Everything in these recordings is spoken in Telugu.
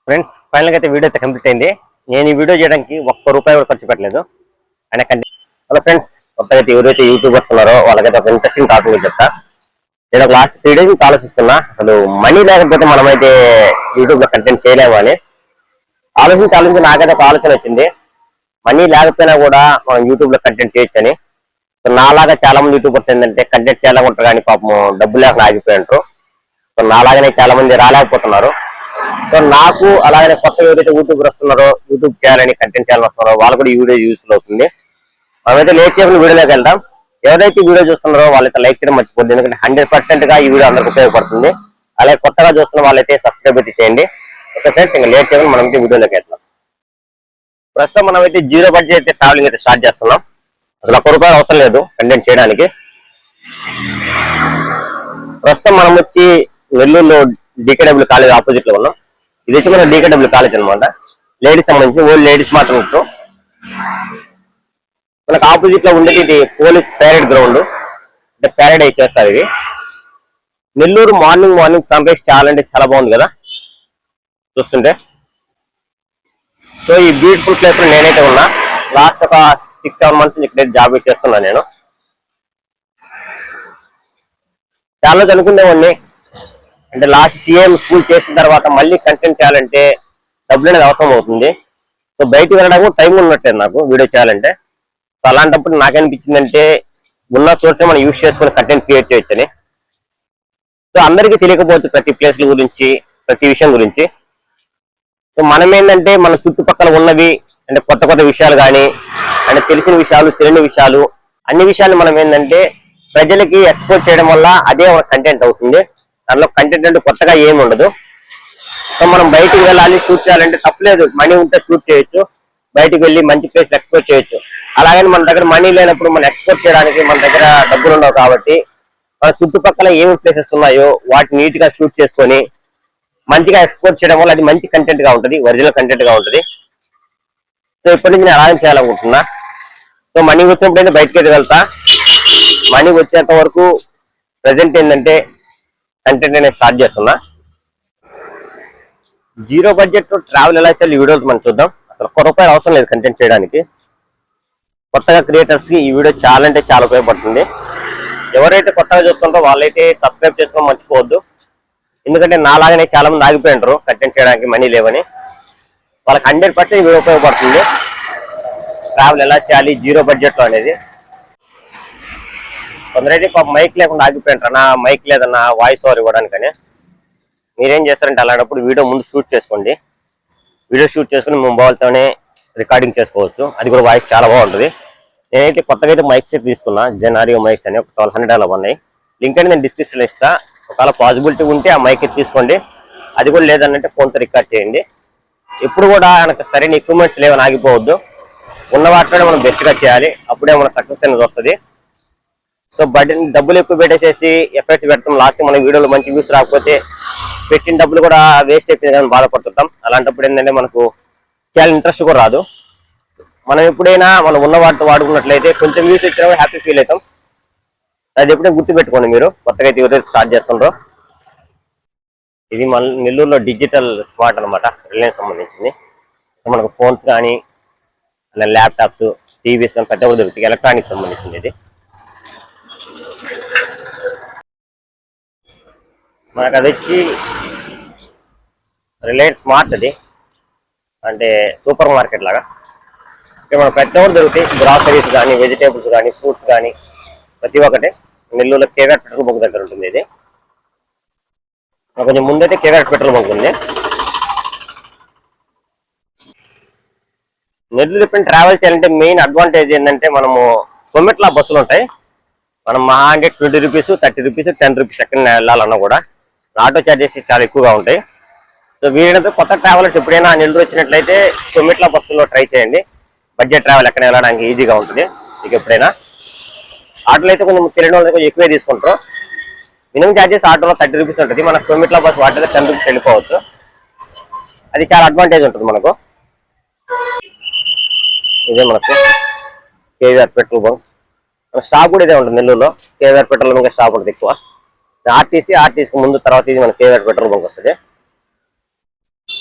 ఫ్రెండ్స్ ఫైనల్ గా అయితే వీడియో అయితే కంప్లీట్ అయింది. నేను ఈ వీడియో చేయడానికి ₹1 కూడా ఖర్చు పెట్టలేదు. హలో ఫ్రెండ్స్, కొత్తగా ఎవరైతే యూట్యూబర్స్ ఉన్నారో వాళ్ళకైతే ఒక ఇంట్రెస్టింగ్ టాపిక్ చెప్తా. నేను ఒక లాస్ట్ 3 days నుంచి ఆలోచిస్తున్నా, అసలు మనీ లేకపోతే మనమైతే యూట్యూబ్ లో కంటెంట్ చేయలేము అని ఆలోచించి నాకైతే ఒక ఆలోచన వచ్చింది. మనీ లేకపోయినా కూడా మనం యూట్యూబ్ లో కంటెంట్ చేయొచ్చు అని. నాలాగా చాలా మంది యూట్యూబర్స్ ఏంటంటే కంటెంట్ చేయాలనుకుంటారు కానీ పాపం డబ్బులు లేక ఆగిపోయినారు. నాలాగానే చాలా మంది రాలేకపోతున్నారు. సో నాకు అలాగనే కొత్త ఎవరైతే యూట్యూబర్ వస్తున్నారో, యూట్యూబ్ చేయాలని కంటెంట్ చేయాలని వస్తున్నారో వాళ్ళు కూడా ఈ వీడియో యూస్ అవుతుంది. మనమైతే లేట్ చేయకుండా వీడియోలోకి వెళ్దాం. ఎవరైతే వీడియో చూస్తున్నారో వాళ్ళైతే లైక్ చేయడం మర్చిపోద్ది, ఎందుకంటే 100% గా ఈ వీడియో అందరికి ఉపయోగపడుతుంది. అలాగే కొత్తగా చూస్తున్న వాళ్ళైతే సబ్స్క్రైబ్ అయితే చేయండి. ఓకే ఫ్రెండ్స్, ఇంకా లేట్ చేయకుండా మనమైతే వీడియోలోకి వెళ్దాం. ప్రస్తుతం మనమైతే జీరో బడ్జెట్ అయితే ట్రావెలింగ్ అయితే స్టార్ట్ చేస్తున్నాం. అసలు ₹1 అవసరం లేదు కంటెంట్ చేయడానికి. ప్రస్తుతం మనం వచ్చి నెల్లూరులో DKW కాలేజ్ ఆపోజిట్ లో ఉన్నాం. ఇది వచ్చి మన DKW కాలేజ్ అనమాట, లేడీస్ సంబంధించి ఓల్డ్ లేడీస్ మాత్రం ఉంటాం. మనకు ఆపోజిట్ లో ఉండేది ఇది పోలీస్ ప్యారెడ్ గ్రౌండ్, అంటే ప్యారెడ్ అయి చేస్తారు. ఇది నెల్లూరు మార్నింగ్ సన్ రైజ్ చాలా అంటే చాలా బాగుంది కదా చూస్తుంటే. సో ఈ బ్యూటిఫుల్ ప్లేస్ లో నేనైతే ఉన్నా. లాస్ట్ ఒక 6-7 months నుంచి ఇక్కడ జాబ్ చేస్తున్నాను. నేను చాలా అనుకునేవాడిని, అంటే లాస్ట్ CM స్కూల్ చేసిన తర్వాత మళ్ళీ కంటెంట్ చేయాలంటే డబ్బులు అనేది అవసరం అవుతుంది. సో బయటికి వెళ్ళడానికి టైం ఉన్నట్లేదు నాకు వీడియో చేయాలంటే. సో అలాంటప్పుడు నాకనిపించిందంటే ఉన్న సోర్సే మనం యూజ్ చేసుకుని కంటెంట్ క్రియేట్ చేయొచ్చని. సో అందరికీ తెలియకపోవచ్చు ప్రతి ప్లేస్ల గురించి, ప్రతి విషయం గురించి. సో మనం ఏంటంటే మన చుట్టుపక్కల ఉన్నవి, అంటే కొత్త విషయాలు కానీ, అంటే తెలిసిన విషయాలు, తెలియని విషయాలు, అన్ని విషయాలు మనం ఏంటంటే ప్రజలకి ఎక్స్పోజ్ చేయడం వల్ల అదే ఒక కంటెంట్ అవుతుంది. దాంట్లో కంటెంట్ అంటే కొత్తగా ఏమి ఉండదు. సో మనం బయటికి వెళ్ళాలి, షూట్ చేయాలంటే తప్పలేదు, మనీ ఉంటే షూట్ చేయొచ్చు, బయటికి వెళ్ళి మంచి ప్లేస్ ఎక్స్పోజ్ చేయొచ్చు. అలాగని మన దగ్గర మనీ లేనప్పుడు మనం ఎక్స్పోజ్ చేయడానికి మన దగ్గర డబ్బులు ఉండవు. కాబట్టి మన చుట్టుపక్కల ఏమి ప్లేసెస్ ఉన్నాయో వాటిని నీట్ గా షూట్ చేసుకొని మంచిగా ఎక్స్పోజ్ చేయడం వల్ల అది మంచి కంటెంట్ గా ఉంటుంది, ఒరిజినల్ కంటెంట్ గా ఉంటుంది. సో ఇప్పటి నుంచి నేను అలాగే చేయాలనుకుంటున్నా. సో మనీ వచ్చినప్పుడు అయితే బయటకి అయితే వెళ్తా. మనీ వచ్చేంత వరకు ప్రజెంట్ ఏంటంటే కంటెంట్ అనేది స్టార్ట్ చేస్తున్నా. జీరో బడ్జెట్ లో ట్రావెల్ ఎలా చేయాలి ఈ వీడియోలు మనం చూద్దాం. అసలు ₹1 అవసరం లేదు కంటెంట్ చేయడానికి. కొత్తగా క్రియేటర్స్ కి ఈ వీడియో చాలా అంటే చాలా ఉపయోగపడుతుంది. ఎవరైతే కొత్తగా చూస్తుంటారో వాళ్ళైతే సబ్స్క్రైబ్ చేసుకోవడం మర్చిపోవద్దు, ఎందుకంటే నాలాగానే చాలా మంది ఆగిపోయింటారు కంటెంట్ చేయడానికి మనీ లేవని. వాళ్ళకి 100% వీడియో ఉపయోగపడుతుంది ట్రావెల్ ఎలా చేయాలి జీరో బడ్జెట్ లో అనేది. కొందరైతే మైక్ లేకుండా ఆగిపోయింటారు, నా మైక్ లేదన్నా వాయిస్ ఓవర్ ఇవ్వడానికని. మీరేం చేస్తారంటే అలాంటప్పుడు వీడియో ముందు షూట్ చేసుకోండి. వీడియో షూట్ చేసుకుని మీ మొబైల్తోనే రికార్డింగ్ చేసుకోవచ్చు, అది కూడా వాయిస్ చాలా బాగుంటుంది. నేనైతే కొత్తగా అయితే మైక్ సెట్ తీసుకున్నా, జెనారియో మైక్స్ అని, ఒక 1200 అలా ఉన్నాయి. లింక్ అనేది నేను డిస్క్రిప్షన్లో ఇస్తా. ఒకవేళ పాసిబిలిటీ ఉంటే ఆ మైక్ తీసుకోండి, అది కూడా లేదనంటే ఫోన్తో రికార్డ్ చేయండి. ఎప్పుడు కూడా మనకు సరైన ఎక్విప్మెంట్స్ లేవని ఆగిపోవద్దు, ఉన్న వాటిలోనే మనం బెస్ట్గా చేయాలి, అప్పుడే మన సక్సెస్ అనేది వస్తుంది. సో డబ్బులు ఎక్కువ పెట్టేసేసి ఎఫర్ట్స్ పెడతాం, లాస్ట్ మన వీడియోలో మంచి వ్యూస్ రాకపోతే పెట్టిన డబ్బులు కూడా వేస్ట్ అయిపోయింది కానీ బాధపడుతుంటాం. అలాంటప్పుడు ఏంటంటే మనకు చాలా ఇంట్రెస్ట్ కూడా రాదు. మనం ఎప్పుడైనా మనం ఉన్న వాటితో వాడుకున్నట్లయితే కొంచెం వ్యూస్ వచ్చినా హ్యాపీ ఫీల్ అవుతాం. అది ఎప్పుడైనా గుర్తుపెట్టుకోండి మీరు కొత్తగా అయితే ఎవరైతే స్టార్ట్ చేస్తుండ్రో. ఇది మన నెల్లూరులో డిజిటల్ స్మార్ట్ అనమాట, రిలయన్స్ సంబంధించింది. మనకు ఫోన్స్ కానీ ల్యాప్టాప్స్, టీవీస్ కానీ పెద్ద దొరుకుతాయి, ఎలక్ట్రానిక్స్ సంబంధించింది. ఇది మనకు అది వచ్చి రిలయన్స్ స్మార్ట్, అది అంటే సూపర్ మార్కెట్ లాగా. ఇక్కడ మనకు ప్రతి ఒక్కటి దొరుకుతాయి, గ్రాసరీస్ కానీ, వెజిటేబుల్స్ కానీ, ఫ్రూట్స్ కానీ, ప్రతి ఒక్కటి. నెల్లూరులో కేవీఆర్ పెట్రోల్ బంక్ దగ్గర ఉంటుంది. ఇది కొంచెం ముందైతే కేవీఆర్ పెట్రోల్ బంక్ ఉంది. నెల్లూరు ఎప్పుడు ట్రావెల్ చేయాలంటే మెయిన్ అడ్వాంటేజ్ ఏంటంటే మనము కొమ్మెట్ల బస్సులు ఉంటాయి. మనం మహా అంటే ₹20, ₹30, ₹10 ఎక్కడ వెళ్ళాలన్నా కూడా ఆటో ఛార్జెస్ చాలా ఎక్కువగా ఉంటాయి. సో వీలైనంత కొత్త ట్రావెలర్స్ ఎప్పుడైనా నెల్లూరు వచ్చినట్లయితే కొమ్మెట్ల బస్సులో ట్రై చేయండి. బడ్జెట్ ట్రావెల్ ఎక్కడ వెళ్ళడానికి ఈజీగా ఉంటుంది. మీకు ఎప్పుడైనా ఆటోలో అయితే కొంచెం తెలియని వాళ్ళు కొంచెం ఎక్కువే తీసుకుంటారు. మినిమం ఛార్జెస్ ఆటోలో ₹30 ఉంటుంది. మన కొమ్మెట్ల బస్సు వాటిలో ₹10 వెళ్ళిపోవచ్చు. అది చాలా అడ్వాంటేజ్ ఉంటుంది మనకు. ఇదే మనకు కేవీఆర్ పెట్రోల్ బంక్. స్టాప్ కూడా ఇదే ఉంటుంది నెల్లూరులో. కేవీఆర్ పెట్రోల్ బంక్ స్టాప్ ఉంటుంది ఎక్కువ. ఆర్టీసీకి ముందు తర్వాత ఇది మన కేవీఆర్ పెట్రోల్ బంక్ వస్తుంది.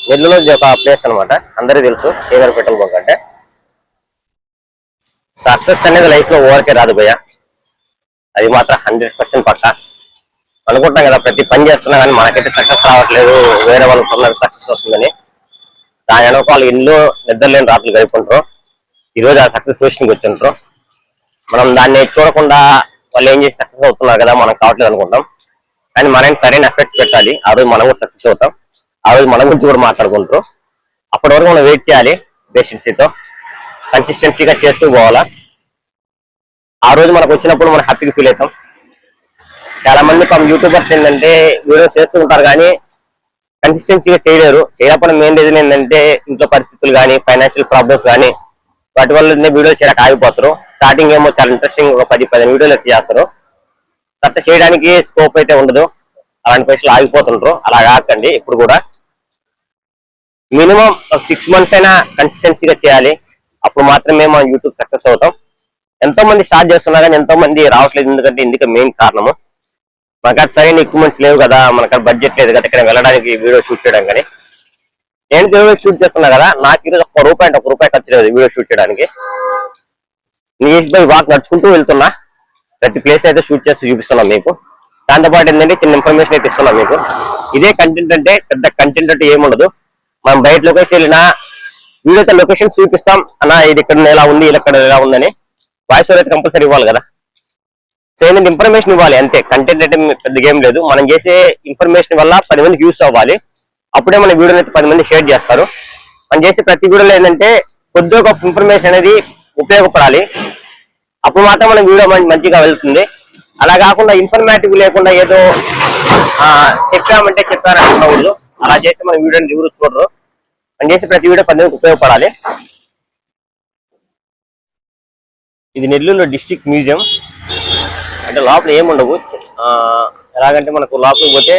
నెల్లూరులో ఇది ఒక ప్లేస్ అనమాట, అందరికీ తెలుసు కేదార్ పెట్రోల్ బంక్ అంటే. సక్సెస్ అనేది లైఫ్ లో ఓవర్కే రాదు భయ్య, అది మాత్రం 100% పక్కా. అనుకుంటాం కదా ప్రతి పని చేస్తున్నా కానీ మనకైతే సక్సెస్ రావట్లేదు, వేరే వాళ్ళకి సక్సెస్ వస్తుందని. దాని వెనక వాళ్ళు ఎన్నో నిద్రలేని రాత్రులు గడుపుకుంటారు, ఈరోజు ఆ సక్సెస్ పొజిషన్కి వచ్చింటారు. మనం దాన్ని చూడకుండా వాళ్ళు ఏం చేసి సక్సెస్ అవుతున్నారు కదా మనకు కావట్లేదు అనుకుంటాం, కానీ మనం సరైన ఎఫెక్ట్స్ పెట్టాలి, ఆ రోజు మనం కూడా సక్సెస్ అవుతాం. ఆ రోజు మన గురించి కూడా మాట్లాడుకుంటారు. అప్పటి వరకు మనం వెయిట్ చేయాలి, పేషెన్సీతో కన్సిస్టెన్సీగా చేస్తూ పోవాలా. ఆ రోజు మనకు వచ్చినప్పుడు మనం హ్యాపీగా ఫీల్ అవుతాం. చాలా మంది యూట్యూబర్స్ ఏంటంటే వీడియోస్ చేస్తూ ఉంటారు కానీ కన్సిస్టెన్సీగా చేయలేరు. చేయకపోవడం మెయిన్ రీజన్ ఏంటంటే ఇంట్లో పరిస్థితులు కానీ, ఫైనాన్షియల్ ప్రాబ్లమ్స్ కానీ, వాటి వల్ల వీడియోలు చేయడానికి ఆగిపోతారు. స్టార్టింగ్ ఏమో చాలా ఇంట్రెస్టింగ్ ఒక 10-15 వీడియోలు చేస్తారు, తర్వాత చేయడానికి స్కోప్ అయితే ఉండదు, అలాంటి పైసలు ఆగిపోతుంటారు. అలా కాకండి, ఇప్పుడు కూడా మినిమం 6 months అయినా కన్సిస్టెన్సీగా చేయాలి, అప్పుడు మాత్రమే మనం యూట్యూబ్ సక్సెస్ అవుతాం. ఎంతో మంది స్టార్ట్ చేస్తున్నారు కానీ ఎంతో మంది రావట్లేదు, ఎందుకంటే ఇందుకు మెయిన్ కారణము మనకు సరైన ఎక్విప్మెంట్స్ లేవు కదా, మనకు బడ్జెట్ లేదు కదా ఇక్కడ వెళ్ళడానికి, వీడియో షూట్ చేయడం. కానీ నేను వీడియో షూట్ చేస్తున్నా కదా, నాకు ఈరోజు ఒక్క రూపాయి ఖర్చు లేదు వీడియో షూట్ చేయడానికి. నేను బై వాక్ నడుచుకుంటూ వెళ్తున్నా, ప్రతి ప్లేస్ అయితే షూట్ చేస్తూ చూపిస్తున్నాం మీకు. దాంతోపాటు ఏంటంటే చిన్న ఇన్ఫర్మేషన్ అయితే ఇస్తున్నాం మీకు. ఇదే కంటెంట్ అంటే పెద్ద కంటెంట్ అంటే ఏముండదు. మనం బయట లొకేషన్ వెళ్ళినా వీడియోతో లొకేషన్ చూపిస్తాం అన్న, ఇది ఇక్కడ ఎలా ఉంది, ఇక్కడ ఎలా ఉందని. వాయిస్ ఓవర్ అయితే కంపల్సరీ ఇవ్వాలి కదా. సో ఏంటంటే ఇన్ఫర్మేషన్ ఇవ్వాలి అంతే, కంటెంట్ అంటే పెద్ద గేమ్ లేదు. మనం చేసే ఇన్ఫర్మేషన్ వల్ల 10 మందికి యూస్ అవ్వాలి, అప్పుడే మన వీడియోని అయితే 10 మంది షేర్ చేస్తారు. మనం చేసే ప్రతి వీడియోలో ఏంటంటే కొద్దిగా ఒక ఇన్ఫర్మేషన్ అనేది ఉపయోగపడాలి, అప్పుడు మాత్రం మన వీడియో మంచిగా వెళ్తుంది. అలా కాకుండా ఇన్ఫర్మేటివ్ లేకుండా ఏదో చెప్పామంటే చెప్పారనుకోవద్దు, అలా చేస్తే మన వీడియోని ఎవరు చూడరు. మనం చేసే ప్రతి వీడియో 10 మందికి ఉపయోగపడాలి. ఇది నెల్లూరు డిస్ట్రిక్ట్ మ్యూజియం, అంటే లోపల ఏముండవు. ఎలాగంటే మనకు లోపలికి పోతే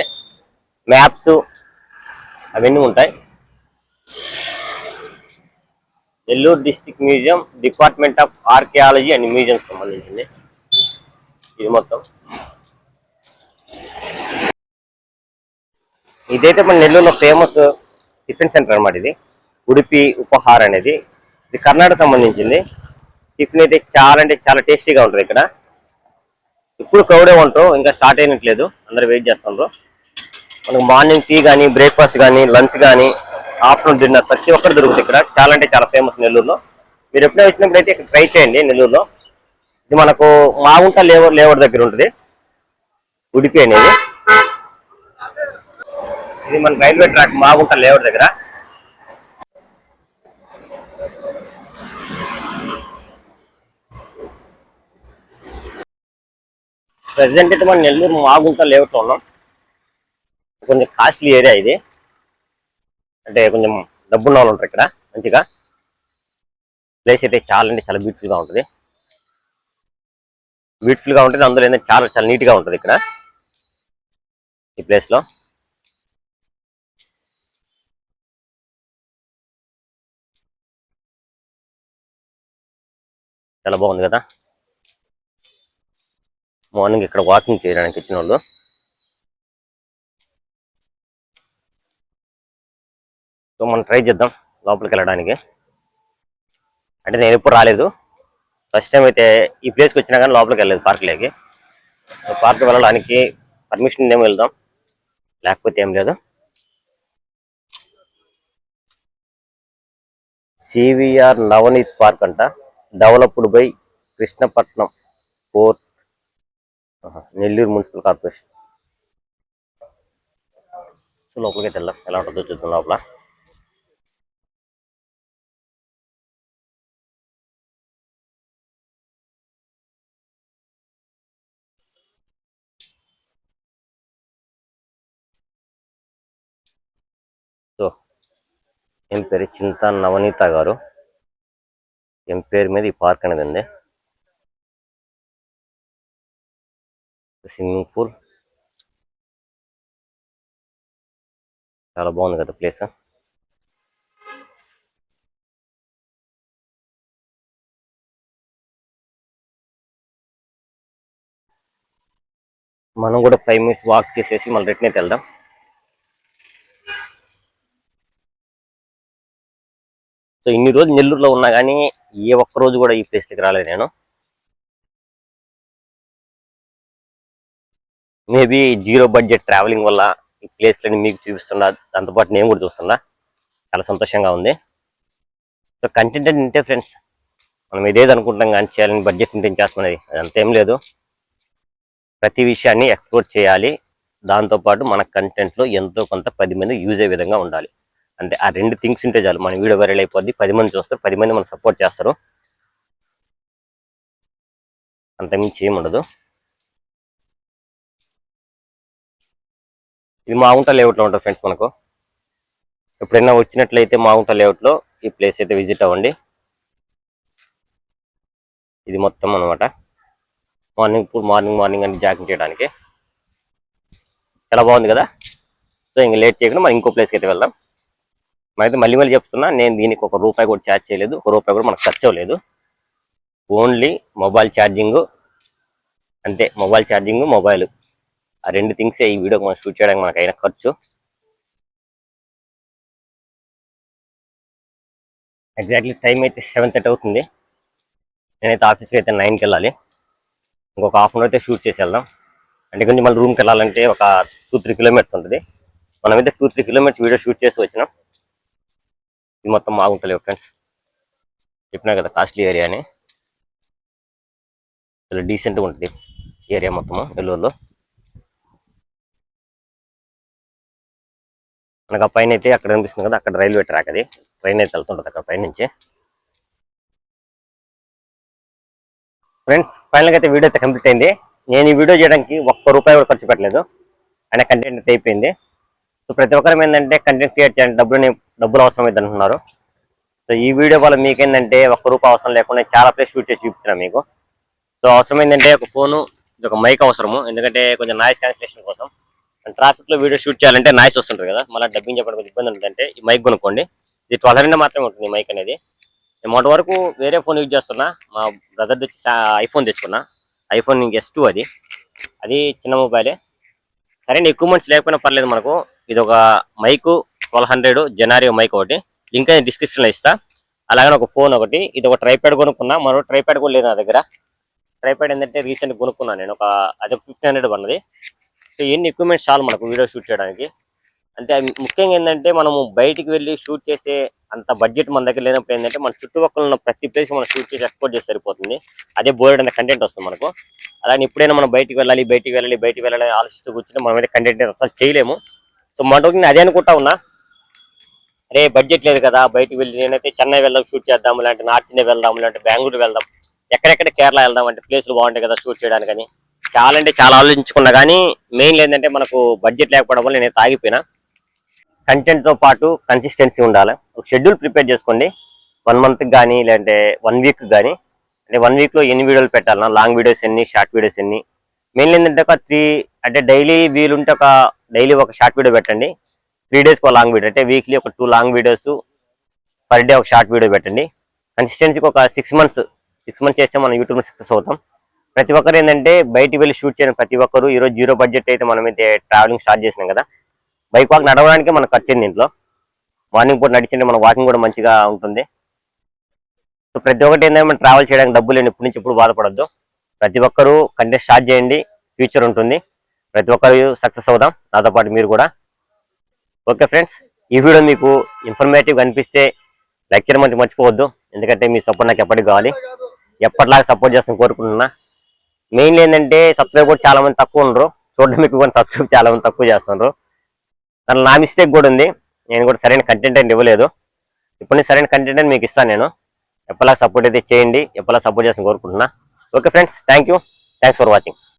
మ్యాప్స్ అవన్నీ ఉంటాయి. Nellore district museum, department of archaeology and museum సంబంధించింది ఇది మొత్తం. ఇదైతే మన నెల్లూరులో ఫేమస్ టిఫిన్ సెంటర్ అనమాట. ఇది ఉడిపి ఉపహార్ అనేది, ఇది కర్ణాటక సంబంధించింది. టిఫిన్ అయితే చాలా అంటే చాలా టేస్టీగా ఉంటుంది. ఇక్కడ ఇప్పుడు క్రౌడే ఉంటారు, ఇంకా స్టార్ట్ అయినట్లేదు, అందరూ వెయిట్ చేస్తున్నారు. మనకు మార్నింగ్ టీ కానీ, బ్రేక్ఫాస్ట్ కానీ, లంచ్ కానీ, ఆఫ్టర్నూన్ డిన్నర్ ప్రతి ఒక్కరు దొరుకుతుంది ఇక్కడ. చాలా అంటే చాలా ఫేమస్ నెల్లూరులో. మీరు ఎప్పుడైనా వచ్చినప్పుడు అయితే ఇక్కడ ట్రై చేయండి నెల్లూరులో. ఇది మనకు మాగుంట లేవర్ దగ్గర ఉంటుంది ఉడిపి అనేది. ఇది మన రైల్వే ట్రాక్ మాగుంట లేవర్ దగ్గర. ప్రెసిడెంట్ అయితే మన నెల్లూరు మాగుంట లేఅవుట్లో ఉన్నాం. కొంచెం కాస్ట్లీ ఏరియా ఇది, అంటే కొంచెం డబ్బున్న వాళ్ళు ఉంటారు ఇక్కడ. మంచిగా ప్లేస్ అయితే చాలా అంటే చాలా బ్యూటిఫుల్గా ఉంటుంది. అందులో ఏంటంటే చాలా చాలా నీట్గా ఉంటుంది ఇక్కడ ఈ ప్లేస్లో. చాలా బాగుంది కదా. మార్నింగ్ ఇక్కడ వాకింగ్ చేయడానికి వచ్చిన వాళ్ళు. సో మనం ట్రై చేద్దాం లోపలికి వెళ్ళడానికి. అంటే నేను ఎప్పుడు రాలేదు, ఫస్ట్ టైం అయితే ఈ ప్లేస్కి వచ్చినా కానీ లోపలికి వెళ్ళలేదు పార్క్లోకి. సో పార్క్ వెళ్ళడానికి పర్మిషన్ ఏమో వెళ్దాం, లేకపోతే ఏం లేదు. సివిఆర్ నవనీత్ పార్క్ అంట, developed by Krishnapatnam port, Nellore municipal corporation. So లోపలికి వెళ్దాం, ఎలా ఉంటుందో చూద్దాం లోపల. సో ఏం పేరు చింతా నవనీత గారు, ఏం పేరు మీద ఈ పార్క్ అనేది ఉంది. స్విమ్మింగ్ పూల్ చాలా బాగుంది కదా ప్లేస్. మనం కూడా 5 minutes వాక్ చేసేసి మళ్ళీ రిటర్న్ అయితే వెళ్దాం. సో ఇన్ని రోజులు నెల్లూరులో ఉన్నా కానీ ఏ ఒక్క రోజు కూడా ఈ ప్లేస్కి రాలేదు నేను. మేబీ జీరో బడ్జెట్ ట్రావెలింగ్ వల్ల ఈ ప్లేస్లని మీకు చూపిస్తున్నా, దాంతోపాటు నేను కూడా చూస్తున్నా, చాలా సంతోషంగా ఉంది. సో కంటెంట్ అంటే ఇంతే ఫ్రెండ్స్, మనం ఇదేది అనుకుంటాం కానీ చేయాలని బడ్జెట్ మెయింటైన్ చేస్తామనేది అదంతేం లేదు. ప్రతి విషయాన్ని ఎక్స్ప్లోర్ చేయాలి, దాంతోపాటు మన కంటెంట్లో ఎంతో కొంత 10 మంది యూజ్ అయ్యే విధంగా ఉండాలి. అంటే ఆ 2 థింగ్స్ ఉంటే చాలు, మన వీడియో వైరల్ అయిపోద్ది, 10 మంది చూస్తారు, 10 మంది మనకు సపోర్ట్ చేస్తారు, అంతకుమించి ఏముండదు. ఇది మాగుంట లేఅవుట్లో ఉంటుంది ఫ్రెండ్స్. మనకు ఎప్పుడైనా వచ్చినట్లయితే మాగుంట లేఅవుట్లో ఈ ప్లేస్ అయితే విజిట్ అవ్వండి. ఇది మొత్తం అనమాట మార్నింగ్ అని జాగింగ్ చేయడానికి చాలా బాగుంది కదా. సో ఇంక లేట్ చేయకుండా మనం ఇంకో ప్లేస్కి అయితే వెళ్దాం. మనైతే మళ్ళీ చెప్తున్నా, నేను దీనికి ₹1 కూడా ఛార్జ్ చేయలేదు, ₹1 కూడా మనకు ఖర్చు అవ్వలేదు. ఓన్లీ మొబైల్ ఛార్జింగ్ అంతే. మొబైల్ ఛార్జింగ్, మొబైల్, ఆ 2 థింగ్సే ఈ వీడియోకి మనం షూట్ చేయడానికి మనకు అయిన ఖర్చు. ఎగ్జాక్ట్లీ టైం అయితే 7:30 అవుతుంది. నేనైతే ఆఫీస్కి అయితే 9కి వెళ్ళాలి. ఇంకొక హాఫ్ అన్ అవర్ అయితే షూట్ చేసి వెళ్దాం. అంటే కొంచెం మళ్ళీ రూమ్కి వెళ్ళాలంటే ఒక 2-3 కిలోమీటర్స్ ఉంటుంది. మనమైతే 2-3 కిలోమీటర్స్ వీడియో షూట్ చేసి వచ్చినాం. ఇది మొత్తం మాగుంటలేవు ఫ్రెండ్స్, చెప్పినా కదా కాస్ట్లీ ఏరియా అని. చాలా డీసెంట్గా ఉంటుంది ఏరియా మొత్తము నెల్లూరులో. మనకు ఆ పైన అయితే అక్కడ కనిపిస్తుంది కదా, అక్కడ రైల్వే ట్రాక్, అది ట్రైన్ అయితే వెళ్తుంటుంది అక్కడ పైనుంచి. ఫ్రెండ్స్ ఫైనల్గా అయితే వీడియో అయితే కంప్లీట్ అయింది. నేను ఈ వీడియో చేయడానికి ₹1 కూడా ఖర్చు పెట్టలేదు, అయినా కంటెంట్ అయితే అయిపోయింది. సో ప్రతి ఒక్కరం ఏంటంటే కంటెంట్ క్రియేట్ చేయాలంటే డబ్బులు అవసరం అయితే అంటున్నారు. సో ఈ వీడియో వల్ల మీకేంటంటే ₹1 అవసరం లేకుండా చాలా ప్లేస్ షూట్ చేసి చూపిస్తున్నాను మీకు. సో అవసరం ఏంటంటే ఒక ఫోను, ఒక మైక్ అవసరము, ఎందుకంటే కొంచెం నాయిస్ క్యాన్సిలేషన్ కోసం. ట్రాఫిక్ లో వీడియో షూట్ చేయాలంటే నాయిస్ వస్తుంటుంది కదా, మళ్ళీ డబ్బింగ్ చెప్పడం కొంచెం ఇబ్బంది ఉంటుందంటే ఈ మైక్ కొనుక్కోండి. ఇది 1200 మాత్రమే ఉంటుంది ఈ మైక్ అనేది. నేను మొదటి వరకు వేరే ఫోన్ యూజ్ చేస్తున్నా, మా బ్రదర్ వచ్చి ఐఫోన్ తెచ్చుకున్నా, ఐఫోన్ S2, అది చిన్న మొబైలే. సరే ఎక్కువ మంత్స్ లేకపోయినా పర్లేదు మనకు. ఇది ఒక మైక్ 1200 జెనారియో మైక్ ఒకటి, లింక్ అయితే డిస్క్రిప్షన్లో ఇస్తా. అలాగే ఒక ఫోన్ ఒకటి, ఇది ఒక ట్రైప్యాడ్ కొనుక్కున్నా, మరో ట్రైప్యాడ్ కూడా లేదు నా దగ్గర. ట్రైప్యాడ్ ఏంటంటే రీసెంట్ కొనుక్కున్నాను నేను, అది 1500 పన్నది. సో ఎన్ని ఎక్విప్మెంట్స్ చాలు మనకు వీడియో షూట్ చేయడానికి. అంటే ముఖ్యంగా ఏంటంటే మనము బయటికి వెళ్ళి షూట్ చేసే అంత బడ్జెట్ మన దగ్గర లేనప్పుడు ఏంటంటే మన చుట్టుపక్కల ఉన్న ప్రతి ప్లేస్ మనం షూట్ చేసి ఎక్స్పోర్ట్ చేసి సరిపోతుంది, అదే బోర్డు అంత కంటెంట్ వస్తుంది మనకు. అలాగే ఎప్పుడైనా మనం బయటికి వెళ్ళాలి ఆలోచిస్తూ కూర్చుని మనం అయితే కంటెంట్ అసలు చేయలేము. సో మనకు నేను అదే అనుకుంటా ఉన్నా, అరే బడ్జెట్ లేదు కదా, బయటికి వెళ్ళి నేనైతే చెన్నై వెళ్దాం షూట్ చేద్దాం, ఇలాంటి నార్త్ ఇండియా వెళ్దాం, ఇలాంటి బెంగళూరు వెళ్దాం, ఎక్కడెక్కడ కేరళ వెళ్దాం అంటే ప్లేసులు బాగుంటాయి కదా షూట్ చేయడానికి. చాలా అంటే చాలా ఆలోచించుకున్నా కానీ మెయిన్ ఏంటంటే మనకు బడ్జెట్ లేకపోవడం వల్ల నేను ఆగిపోయినా. కంటెంట్ తో పాటు కన్సిస్టెన్సీ ఉండాలి. ఒక షెడ్యూల్ ప్రిపేర్ చేసుకోండి, 1 మంత్ కానీ లేదంటే 1 వీక్ కానీ. అంటే 1 వీక్ లో ఎన్ని వీడియోలు పెట్టాలన్నా, లాంగ్ వీడియోస్ ఎన్ని, షార్ట్ వీడియోస్ ఎన్ని. మెయిన్ ఏంటంటే ఒక 3, అంటే డైలీ వీలుంటే డైలీ ఒక షార్ట్ వీడియో పెట్టండి, 3 డేస్కి ఒక లాంగ్ వీడియో, అంటే వీక్లీ ఒక 2 లాంగ్ వీడియోస్, పర్ డే ఒక షార్ట్ వీడియో పెట్టండి. కన్సిస్టెన్సీకి ఒక 6 మంత్స్ చేస్తే మనం యూట్యూబ్ సక్సెస్ అవుతాం. ప్రతి ఒక్కరు ఏంటంటే బయటికి వెళ్ళి షూట్ చేయడం, ప్రతి ఒక్కరు ఈరోజు జీరో బడ్జెట్ అయితే మనమైతే ట్రావెలింగ్ స్టార్ట్ చేసినాం కదా, బైక్ వాక్ నడవడానికి మనకు ఖర్చింది దీంట్లో. మార్నింగ్ పూట నడిచింటే మన వాకింగ్ కూడా మంచిగా ఉంటుంది. సో ప్రతి ఒక్కటి ఏంటంటే మనం ట్రావెల్ చేయడానికి డబ్బులు లేని ఇప్పటి నుంచి ఎప్పుడు బాధపడద్దు. ప్రతి ఒక్కరూ కంటెంట్ స్టార్ట్ చేయండి, ఫ్యూచర్ ఉంటుంది. ప్రతి ఒక్కరు సక్సెస్ అవుదాం, నాతో పాటు మీరు కూడా. ఓకే ఫ్రెండ్స్, ఈ వీడియో మీకు ఇన్ఫర్మేటివ్ అనిపిస్తే లైక్ చేయడం మంచి మర్చిపోవద్దు, ఎందుకంటే మీ సపోర్ట్ నాకు ఎప్పటికి కావాలి. ఎప్పటిలాగా సపోర్ట్ చేస్తాను కోరుకుంటున్నా. మెయిన్ ఏంటంటే సబ్స్క్రైబ్ కూడా చాలా మంది తక్కువ ఉండరు, చూడడం మీకు కూడా సబ్స్క్రైబ్ చాలా మంది తక్కువ చేస్తున్నారు. దాంట్లో నా మిస్టేక్ కూడా ఉంది, నేను కూడా సరైన కంటెంట్ అని ఇవ్వలేదు. ఇప్పుడు నేను సరైన కంటెంట్ అని మీకు ఇస్తాను. నేను ఎప్పటిలాగా సపోర్ట్ అయితే చేయండి, ఎప్పటిలాగా సపోర్ట్ చేస్తాను కోరుకుంటున్నా. Okay friends, thanks for watching.